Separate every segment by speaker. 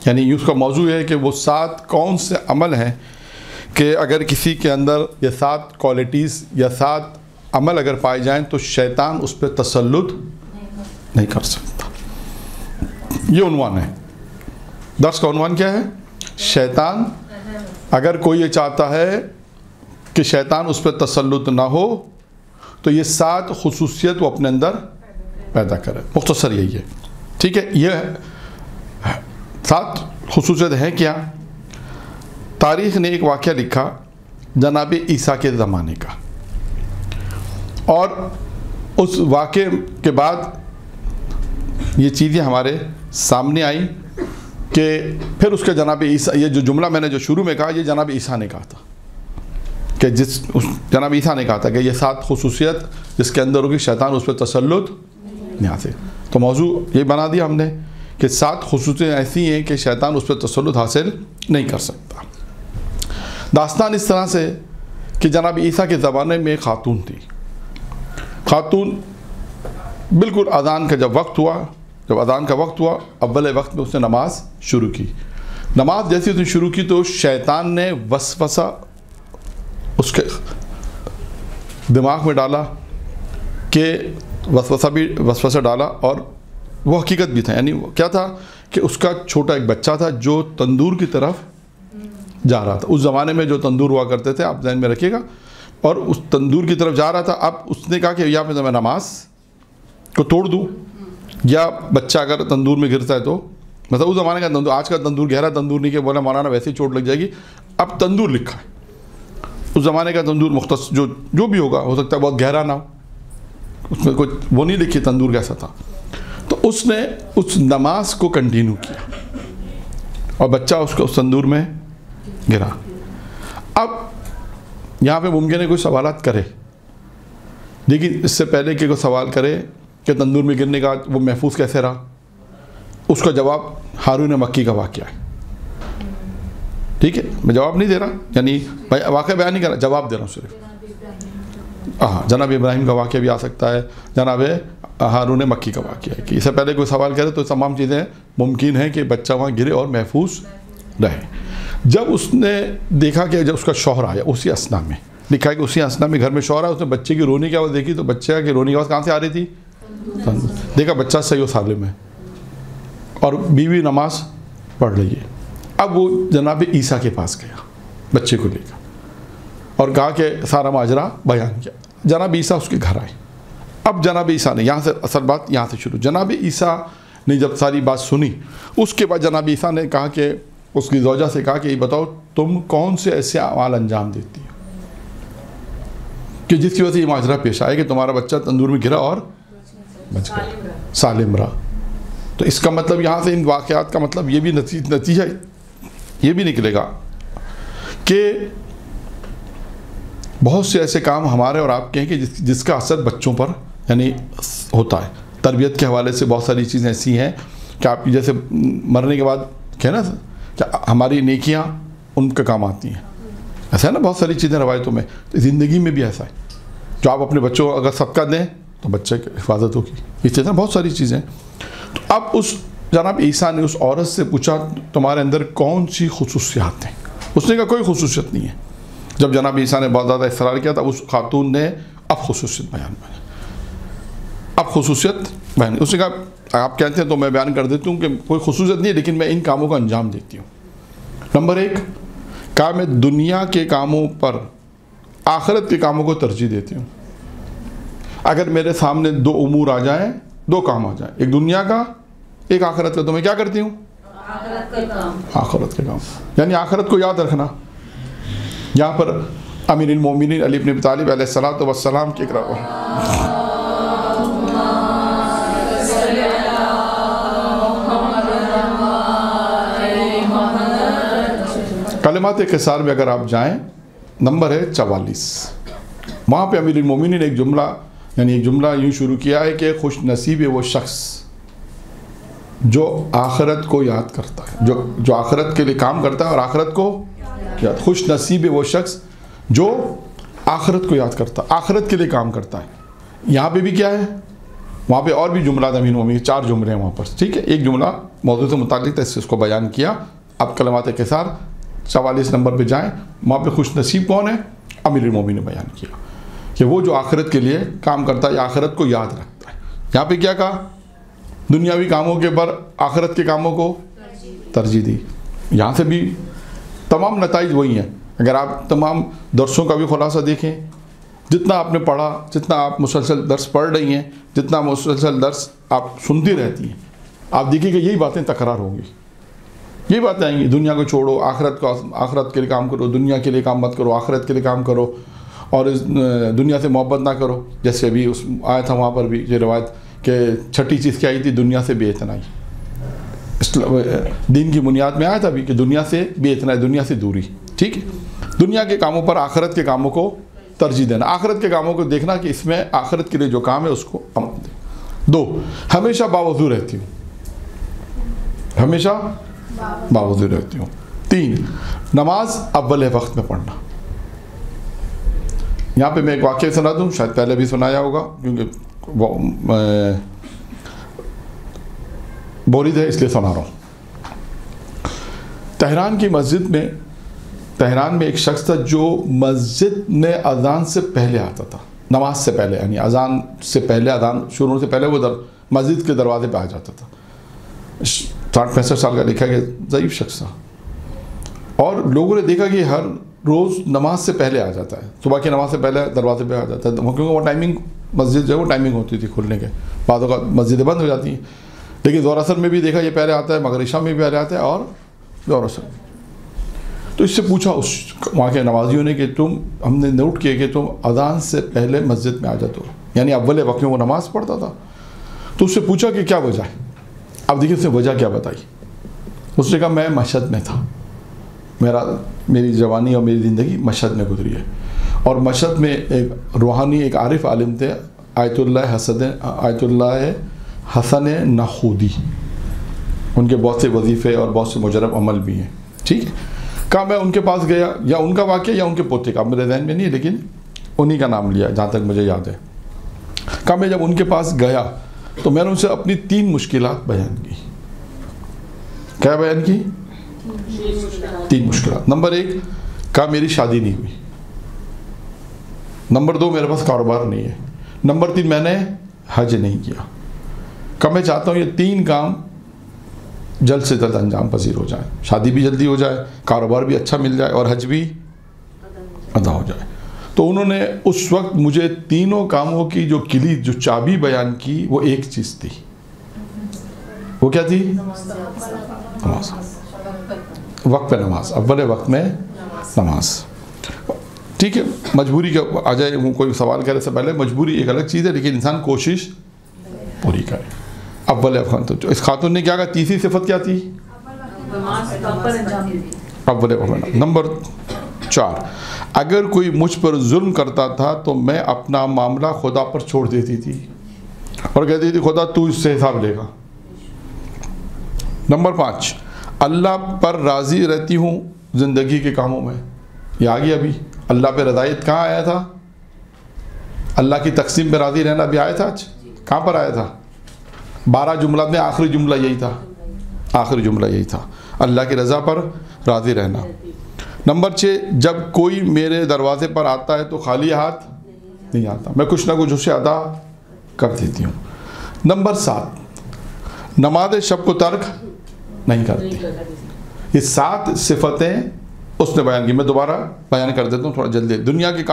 Speaker 1: یعنی اس کا موضوع ہے کہ وہ 7 کون سے عمل ہیں کہ اگر کسی کے اندر یہ 7 کوالٹیز یا 7 عمل اگر پائے جائیں تو شیطان اس پہ تسلط نہیں کر سکتا. یہ عنوان ہے درس کا. عنوان کیا ہے؟ شیطان. اگر کوئی یہ چاہتا ہے کہ شیطان اس پہ تسلط نہ ہو تو یہ 7 خصوصیت وہ اپنے اندر پیدا کرے. مختصر یہی ہے. ٹھیک ہے. یہ 7 خصوصیت ہیں کیا؟ تاریخ نے ایک واقعہ لکھا جناب عیسیٰ کے زمانے کا، اور اس واقعے کے بعد یہ چیزیں ہمارے سامنے آئیں کہ پھر اس کے جناب عیسیٰ، یہ جو جملہ میں نے جو شروع میں کہا یہ جناب عیسیٰ نے کہا تھا کہ جناب عیسیٰ نے کہا تھا کہ یہ 7 خصوصیت جس کے اندر ہوگی شیطان اس پہ تسلط نہیں حاصل. تو موضوع یہ بنا دیا ہم نے کہ 7 خصوصیت ایسی ہیں کہ شیطان اس پہ تسلط حاصل نہیں کر سکتا. داستان اس طرح سے کہ جناب عیسیٰ کے زمانے میں ایک خاتون تھی. خاتون بالکل اذان کا جب اذان کا وقت ہوا اول وقت میں اس نے نماز شروع کی. نماز جیسی اس نے شروع کی تو شیطان نے وسوسہ اس کے دماغ میں ڈالا کہ وسوسہ ڈالا، اور وہ حقیقت بھی تھا. یعنی کیا تھا کہ اس کا چھوٹا ایک بچہ تھا جو تندور کی طرف جا رہا تھا. اس زمانے میں جو تندور ہوا کرتے تھے آپ ذہن میں رکھیے گا، اور اس تندور کی طرف جا رہا تھا. اب اس نے کہا کہ یا پھر میں نماز کو توڑ دوں یا بچہ اگر تندور میں گرتا ہے تو، مطلب اس زمانے کا تندور، آج کا تندور گہرا تندور نہیں کہ بولا مولانا ویسے ہی چوٹ لگ جائے گی. اب تندور لکھا ہے. اس زمانے کا تندور مختص جو بھی ہوگا، ہو سکتا ہے بہت گہرا نہ ہو، اس میں کوئی وہ نہیں لکھی تندور کیسا تھا. تو اس نے اس نماز کو کنٹینیو کیا اور بچہ اس تندور میں گرا. اب یہاں پہ ممکن ہے کوئی سوالات کرے، لیکن اس سے پہلے کہ کوئی سوال کرے کہ تندور میں گرنے کا وہ محفوظ کیسے رہا، اس کا جواب ہارون مکی کا واقعہ ہے. ٹھیک ہے، میں جواب نہیں دے رہا، یعنی واقعہ بیان نہیں کر رہا، جواب دے رہا ہوں صرف. جناب ابراہیم کا واقعہ بھی آ سکتا ہے، جناب ہارون مکی کا واقعہ ہے کہ اس سے پہلے کوئی سوال کرے تو تمام چیزیں ممکن ہیں کہ بچہ وہاں گرے اور محفوظ رہے. جب اس نے دیکھا کہ جب اس کا شوہر آیا، اسی اسنا میں لکھا ہے کہ اسی اسنا میں گھر میں شوہر آیا، اس نے بچے کی رونے کی آواز دیکھی تو بچے کی رونے کی آواز کہاں سے آ رہی تھی؟ دیکھا بچہ صحیح و سالم ہے اور بیوی نماز پڑھ رہی ہے. اب وہ جناب عیسیٰ کے پاس گیا بچے کو لے کر اور کہا کہ سارا ماجرا بیان کیا. جناب عیسیٰ اس کے گھر آئے. اب جناب عیسیٰ نے، یہاں سے اصل بات یہاں سے شروع، جناب عیسیٰ نے جب ساری بات سنی اس کے بعد جناب عیسیٰ نے کہا کہ اس کی زوجہ سے کہا کہ یہ بتاؤ تم کون سے ایسے اعمال انجام دیتی ہو کہ جس کی وجہ سے یہ ماجرا پیش آئے کہ تمہارا بچہ تندور میں گرا اور بچ گیا، سالم رہا. تو اس کا مطلب یہاں سے ان واقعات کا مطلب یہ بھی نتیجہ یہ بھی نکلے گا کہ بہت سے ایسے کام ہمارے اور آپ کے ہیں کہ جس کا اثر بچوں پر یعنی ہوتا ہے. تربیت کے حوالے سے بہت ساری چیزیں ایسی ہیں کہ آپ جیسے مرنے کے بعد کہنا کہ ہماری نیکیاں ان کے کام آتی ہیں. ایسا ہے نا، بہت ساری چیزیں روایتوں میں، زندگی میں بھی ایسا ہے. جو آپ اپنے بچوں کو اگر صدقہ دیں تو بچے کی حفاظت ہوگی. یہ چیزیں بہت ساری چیزیں. تو اب اس جناب عیسیٰ نے اس عورت سے پوچھا تمہارے اندر کون سی خصوصیات ہیں؟ اس نے کہا کوئی خصوصیت نہیں ہے. جب جناب عیسیٰ نے بہت زیادہ اصرار کیا تھا اس خاتون نے اب خصوصیت بیان اس نے کہا آپ کہتے ہیں تو میں بیان کر دیتی ہوں کہ کوئی خصوصیت نہیں ہے لیکن میں ان کاموں کا انجام دیتی ہوں. نمبر 1، کہا میں دنیا کے کاموں پر آخرت کے کاموں کو ترجیح دیتی ہوں. اگر میرے سامنے 2 امور آ جائیں، 2 کام آ جائیں، ایک دنیا کا ایک آخرت کا، تو میں کیا کرتی ہوں؟ آخرت کے کام. یعنی آخرت کو یاد رکھنا. یہاں پر امیر المومنین علی بن ابی طالب علیہ الصلوۃ والسلام کی کلمات قصار میں اگر آپ جائیں، نمبر ہے 44. وہاں پہ امیر المومنین نے ایک جملہ یوں شروع کیا ہے کہ خوش نصیب ہے وہ شخص جو آخرت کو یاد کرتا ہے، جو آخرت کے لیے کام کرتا ہے اور آخرت کو یاد. خوش نصیب ہے وہ شخص جو آخرت کو یاد کرتا ہے، آخرت کے لیے کام کرتا ہے. یہاں پہ بھی کیا ہے؟ وہاں پہ اور بھی جملہ امیر المومنین 4 جملے ہیں وہاں پر، ٹھیک ہے. ایک جملہ موضوع سے متعلق تھا، اس کو بیان کیا. اب کلمات قصار 44 نمبر پہ جائیں، وہاں پہ خوش نصیب کون ہے؟ امیر المومنین نے بیان کیا کہ وہ جو آخرت کے لیے کام کرتا ہے یا آخرت کو یاد رکھتا ہے. یہاں پہ کیا کہا؟ دنیاوی کاموں کے پر آخرت کے کاموں کو ترجیح دی. یہاں سے بھی تمام نتائج وہی ہیں. اگر آپ تمام درسوں کا بھی خلاصہ دیکھیں، جتنا آپ نے پڑھا، جتنا آپ مسلسل درس پڑھ رہی ہیں، جتنا مسلسل درس آپ سنتی رہتی ہیں، آپ دیکھیں کہ یہی باتیں تکرار ہوں گی، یہی باتیں آئیں گی. دنیا کو چھوڑو، آخرت کے لیے کام کرو، دنیا کے لیے کام مت کرو، آخرت کے لیے کام کرو، اور اس دنیا سے محبت نہ کرو. جیسے ابھی اس آیا تھا وہاں پر بھی یہ روایت کہ چھٹی چیز کیا آئی تھی؟ دنیا سے بے اعتنائی. دین کی بنیاد میں آیا تھا بھی کہ دنیا سے بے اعتنائی، دنیا سے دوری. ٹھیک ہے، دنیا کے کاموں پر آخرت کے کاموں کو ترجیح دینا، آخرت کے کاموں کو دیکھنا کہ اس میں آخرت کے لیے جو کام ہے اس کو عمل دے. 2، ہمیشہ باوضو رہتی ہوں، ہمیشہ باوضو رہتی ہوں. 3، نماز اول وقت میں پڑھنا. یہاں پہ میں ایک واقعہ سنا دوں، شاید پہلے بھی سنایا ہوگا کیونکہ بورید ہے اس لیے سنا رہا ہوں. تہران کی مسجد میں، تہران میں ایک شخص تھا جو مسجد میں اذان سے پہلے آتا تھا، نماز سے پہلے، یعنی اذان سے پہلے، اذان شروع ہونے سے پہلے وہ مسجد کے دروازے پہ آ جاتا تھا. 60-65 سال کا، لکھا کہ ضعیف شخص تھا. اور لوگوں نے دیکھا کہ ہر روز نماز سے پہلے آ جاتا ہے، صبح کی نماز سے پہلے دروازے پہ آ جاتا ہے، کیونکہ وہ ٹائمنگ مسجد جو ہے وہ ٹائمنگ ہوتی تھی کھلنے کے، بعض اوقات مسجدیں بند ہو جاتی ہیں. لیکن ظہر اثر میں بھی دیکھا یہ پہلے آتا ہے، مغرب عشاء میں بھی پہلے آتا ہے، اور ظہر اثر میں. تو اس سے پوچھا اس وہاں کے نمازیوں نے کہ ہم نے نوٹ کیا کہ تم اذان سے پہلے مسجد میں آ جاتے ہو، یعنی اول وقت میں وہ نماز پڑھتا تھا. تو اس سے پوچھا کہ کیا وجہ ہے؟ اب دیکھیں اس نے وجہ کیا بتائی. اس نے کہا میں مشہد میں تھا، میری جوانی اور میری زندگی مشہد میں گزری ہے، اور مشہد میں ایک روحانی، ایک عارف عالم تھے، آیت اللہ حسن نخودی. ان کے بہت سے وظیفے اور بہت سے مجرب عمل بھی ہیں. ٹھیک ہے، کہا میں ان کے پاس گیا، یا ان کا واقعہ یا ان کے پوتے کا، میرے ذہن میں نہیں ہے لیکن انہی کا نام لیا جہاں تک مجھے یاد ہے. کہا میں جب ان کے پاس گیا تو میں نے ان سے اپنی 3 مشکلات بیان کی. کیا بیان کی؟ 3 مشکلات. نمبر 1، کہا میری شادی نہیں ہوئی. نمبر 2، میرے پاس کاروبار نہیں ہے. نمبر 3، میں نے حج نہیں کیا. کہا میں چاہتا ہوں یہ 3 کام جلد سے جلد انجام پذیر ہو جائے، شادی بھی جلدی ہو جائے، کاروبار بھی اچھا مل جائے، اور حج بھی ادا ہو جائے. تو انہوں نے اس وقت مجھے تینوں کاموں کی جو کلید، جو چابی بیان کی، وہ ایک چیز تھی. وہ کیا تھی؟ نماز. وقت پہ نماز، اول وقت میں نماز. ٹھیک ہے، مجبوری کا آ جائے، کوئی سوال کرنے سے پہلے مجبوری ایک الگ چیز ہے، لیکن انسان کوشش پوری کرے. اول وقت. تو اس خاتون نے کیا کہا؟ تیسری صفت کیا تھی؟ اول وقت. نمبر 4، اگر کوئی مجھ پر ظلم کرتا تھا تو میں اپنا معاملہ خدا پر چھوڑ دیتی تھی اور کہتی تھی خدا تو اس سے حساب لے گا. نمبر 5، اللہ پر راضی رہتی ہوں زندگی کے کاموں میں. یہ آگے ابھی اللہ پہ رضایت کہاں آیا تھا؟ اللہ کی تقسیم پہ راضی رہنا بھی آیا تھا. آج کہاں پر آیا تھا؟ 12 جملات میں آخری جملہ یہی تھا، آخری جملہ یہی تھا، اللہ کی رضا پر راضی رہنا. نمبر 6، جب کوئی میرے دروازے پر آتا ہے تو خالی ہاتھ نہیں آتا، میں کچھ نہ کچھ اسے ادا کر دیتی ہوں. نمبر 7، نماز شب کو ترک نہیں کرتی. یہ 7 صفتیں اس نے بیان کی. میں دوبارہ بیان کر دیتا ہوں تھوڑا جلدی. دنیا کے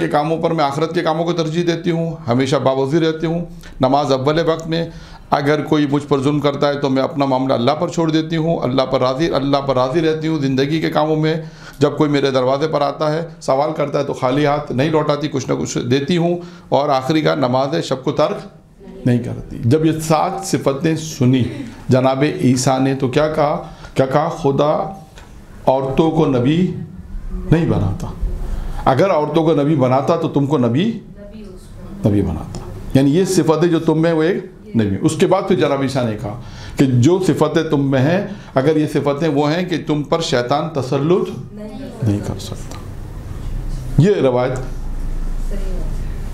Speaker 1: کاموں پر میں آخرت کے کاموں کو ترجیح دیتی ہوں، ہمیشہ باوضو رہتی ہوں. نماز اول وقت میں. اگر کوئی مجھ پر ظلم کرتا ہے تو میں اپنا معاملہ اللہ پر چھوڑ دیتی ہوں، اللہ پر راضی رہتی ہوں. زندگی کے کاموں میں جب کوئی میرے دروازے پر آتا ہے، سوال کرتا ہے تو خالی ہاتھ نہیں لوٹاتی، کچھ نہ کچھ دیتی ہوں. اور آخری کا نماز شب کو ترک نہیں کرتی. جب یہ 7 صفتیں سنی جناب عیسیٰ نے تو کیا کہا؟ خدا عورتوں کو نبی نہیں بناتا. اگر عورتوں کو نبی بناتا تو تم کو نبی بناتا. یعنی یہ صفتیں جو تم میں وہ ایک نبی. اس کے بعد پھر جناب عیسیٰ نے کہا کہ جو صفتیں تم میں ہیں، اگر یہ صفتیں وہ ہیں کہ تم پر شیطان تسلط نہیں کر سکتا. یہ روایت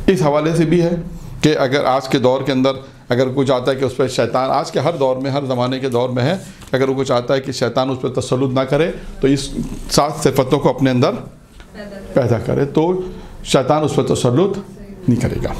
Speaker 1: اس حوالے سے بھی ہے کہ اگر آج کے دور کے اندر اگر کوئی چاہتا ہے کہ اس پہ شیطان، آج کے ہر دور میں، ہر زمانے کے دور میں ہے، اگر وہ کوئی چاہتا ہے کہ شیطان اس پہ تسلط نہ کرے تو اس 7 صفتوں کو اپنے اندر پیدا کرے تو شیطان اس پہ تسلط نہیں کرے گا.